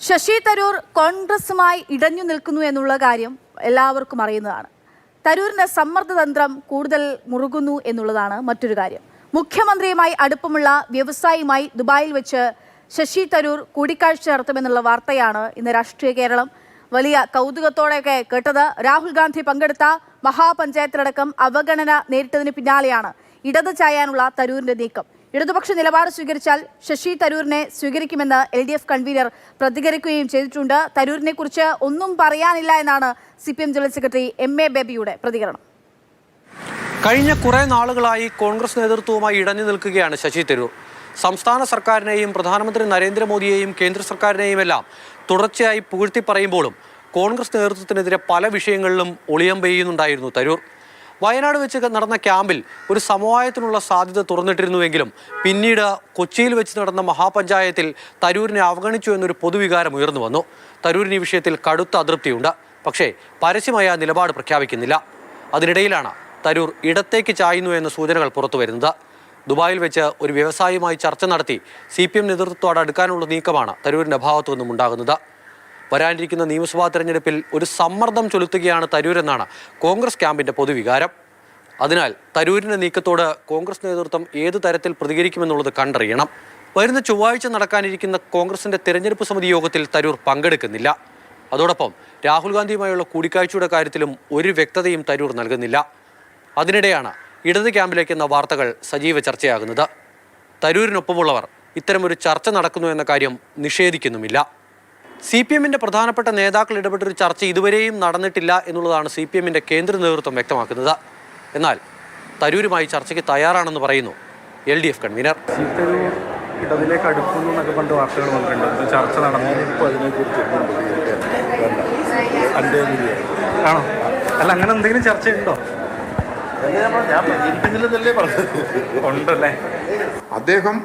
ശശി തരൂർ കോൺഗ്രസുമായി ഇടഞ്ഞു നിൽക്കുന്നു എന്നുള്ള കാര്യം എല്ലാവർക്കും അറിയുന്നതാണ്. തരൂരിന്റെ സമ്മർദ്ദതന്ത്രം കൂടുതൽ മുറുകുന്നു എന്നുള്ളതാണ് മറ്റൊരു കാര്യം. മുഖ്യമന്ത്രിയുമായി അടുപ്പമുള്ള വ്യവസായിയുമായി ദുബായിൽ വെച്ച് ശശി തരൂർ കൂടിക്കാഴ്ച നടത്തുമെന്നുള്ള വാർത്തയാണ് ഇന്ന് രാഷ്ട്രീയ കേരളം വലിയ കൗതുകത്തോടെയൊക്കെ കേട്ടത്. രാഹുൽ ഗാന്ധി പങ്കെടുത്ത മഹാപഞ്ചായത്തിലടക്കം അവഗണന നേരിട്ടതിന് പിന്നാലെയാണ് ഇടത് ചായാനുള്ള തരൂരിന്റെ നീക്കം. ഇടതുപക്ഷ നിലപാട് സ്വീകരിച്ചാൽ ശശി തരൂരിനെ സ്വീകരിക്കുമെന്ന് LDF കൺവീനർ പ്രതികരിക്കുകയും ചെയ്തിട്ടുണ്ട്. തരൂരിനെ കുറിച്ച് ഒന്നും പറയാനില്ല എന്നാണ് CPM ജനറൽ സെക്രട്ടറി MA ബേബിയുടെ പ്രതികരണം. കഴിഞ്ഞ കുറെ നാളുകളായി കോൺഗ്രസ് നേതൃത്വവുമായി ഇടഞ്ഞു നിൽക്കുകയാണ് ശശി തരൂർ. സംസ്ഥാന സർക്കാരിനെയും പ്രധാനമന്ത്രി നരേന്ദ്രമോദിയെയും കേന്ദ്ര സർക്കാരിനെയും എല്ലാം തുടർച്ചയായി പുകഴ്ത്തി പറയുമ്പോഴും കോൺഗ്രസ് നേതൃത്വത്തിനെതിരെ പല വിഷയങ്ങളിലും ഒളിയം പെയ്യുന്നുണ്ടായിരുന്നു തരൂർ. വയനാട് വെച്ച് നടന്ന ക്യാമ്പിൽ ഒരു സമവായത്തിനുള്ള സാധ്യത തുറന്നിട്ടിരുന്നുവെങ്കിലും പിന്നീട് കൊച്ചിയിൽ വെച്ച് നടന്ന മഹാപഞ്ചായത്തിൽ തരൂരിനെ അവഗണിച്ചു എന്നൊരു പൊതുവികാരം ഉയർന്നു വന്നു. തരൂരിന് ഈ വിഷയത്തിൽ കടുത്ത അതൃപ്തിയുണ്ട്. പക്ഷേ പരസ്യമായ നിലപാട് പ്രഖ്യാപിക്കുന്നില്ല. അതിനിടയിലാണ് തരൂർ ഇടത്തേക്ക് ചായുന്നു എന്ന സൂചനകൾ പുറത്തു വരുന്നത്. ദുബായിൽ വെച്ച് ഒരു വ്യവസായിയുമായി ചർച്ച നടത്തി CPM നേതൃത്വത്തോട് അടുക്കാനുള്ള നീക്കമാണ് തരൂരിൻ്റെ ഭാഗത്തു നിന്നും ഉണ്ടാകുന്നത്. വരാനിരിക്കുന്ന നിയമസഭാ തെരഞ്ഞെടുപ്പിൽ ഒരു സമ്മർദ്ദം ചെലുത്തുകയാണ് തരൂരെന്നാണ് കോൺഗ്രസ് ക്യാമ്പിന്റെ പൊതുവികാരം. അതിനാൽ തരൂരിന്റെ നീക്കത്തോട് കോൺഗ്രസ് നേതൃത്വം ഏതു തരത്തിൽ പ്രതികരിക്കുമെന്നുള്ളത് കണ്ടറിയണം. വരുന്ന ചൊവ്വാഴ്ച നടക്കാനിരിക്കുന്ന കോൺഗ്രസിന്റെ തെരഞ്ഞെടുപ്പ് സമിതി യോഗത്തിൽ തരൂർ പങ്കെടുക്കുന്നില്ല. അതോടൊപ്പം രാഹുൽ ഗാന്ധിയുമായുള്ള കൂടിക്കാഴ്ചയുടെ കാര്യത്തിലും ഒരു വ്യക്തതയും തരൂർ നൽകുന്നില്ല. അതിനിടെയാണ് ഇടത് ക്യാമ്പിലേക്ക് എന്ന വാർത്തകൾ സജീവ ചർച്ചയാകുന്നത്. തരൂരിനൊപ്പമുള്ളവർ ഇത്തരമൊരു ചർച്ച നടക്കുന്നു എന്ന കാര്യം നിഷേധിക്കുന്നുമില്ല. CPMന്റെ പ്രധാനപ്പെട്ട നേതാക്കൾ ഇടപെട്ടൊരു ചർച്ച ഇതുവരെയും നടന്നിട്ടില്ല എന്നുള്ളതാണ് CPMന്റെ കേന്ദ്ര നേതൃത്വം വ്യക്തമാക്കുന്നത്. എന്നാൽ തരൂരുമായി ചർച്ചയ്ക്ക് തയ്യാറാണെന്ന് പറയുന്നു LDF കൺവീനർ. ഇടതിലേക്ക് അടുക്കുന്നു എന്നൊക്കെ പണ്ട് വാർത്തകൾ വന്നിട്ടുണ്ട്. ചർച്ച നടന്നപ്പോൾ അതിനെക്കുറിച്ച് ആണോ? അല്ല, അങ്ങനെ എന്തെങ്കിലും ചർച്ചയുണ്ടോ? ഞാൻ പ്രചരിക്കുന്നില്ലെന്നല്ലേ പറഞ്ഞത്. ഉണ്ടല്ലേ? അദ്ദേഹം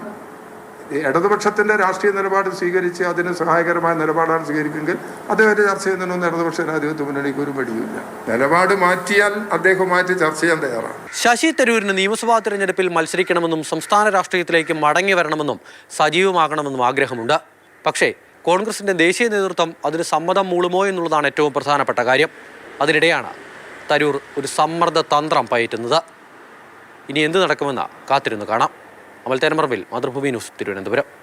ഇടതുപക്ഷത്തിന്റെ രാഷ്ട്രീയ നിലപാട് സ്വീകരിച്ച് അതിന് സഹായകരമായ നിലപാടാണ് സ്വീകരിക്കുമെങ്കിൽ അദ്ദേഹത്തെ ചർച്ച ചെയ്യുന്നതിനൊന്നും ഇടതുപക്ഷ ജനാധിപത്യ മുന്നണിക്ക് ഒരു മടിയുമില്ല. നിലപാട് മാറ്റിയാൽ അദ്ദേഹവുമായിട്ട് ചർച്ച ചെയ്യാൻ തയ്യാറാണ്. ശശി തരൂരിന് നിയമസഭാ തെരഞ്ഞെടുപ്പിൽ മത്സരിക്കണമെന്നും സംസ്ഥാന രാഷ്ട്രീയത്തിലേക്ക് മടങ്ങി വരണമെന്നും സജീവമാകണമെന്നും ആഗ്രഹമുണ്ട്. പക്ഷേ കോൺഗ്രസിന്റെ ദേശീയ നേതൃത്വം അതിന് സമ്മതം മൂളുമോ എന്നുള്ളതാണ് ഏറ്റവും പ്രധാനപ്പെട്ട കാര്യം. അതിനിടെയാണ് തരൂർ ഒരു സമ്മർദ്ദ തന്ത്രം പയറ്റുന്നത്. ഇനി എന്ത് നടക്കുമെന്ന് കാത്തിരുന്ന് കാണാം. അമൽ തേനമറമ്പിൽ, മാതൃഭൂമി ന്യൂസ്, തിരുവനന്തപുരം.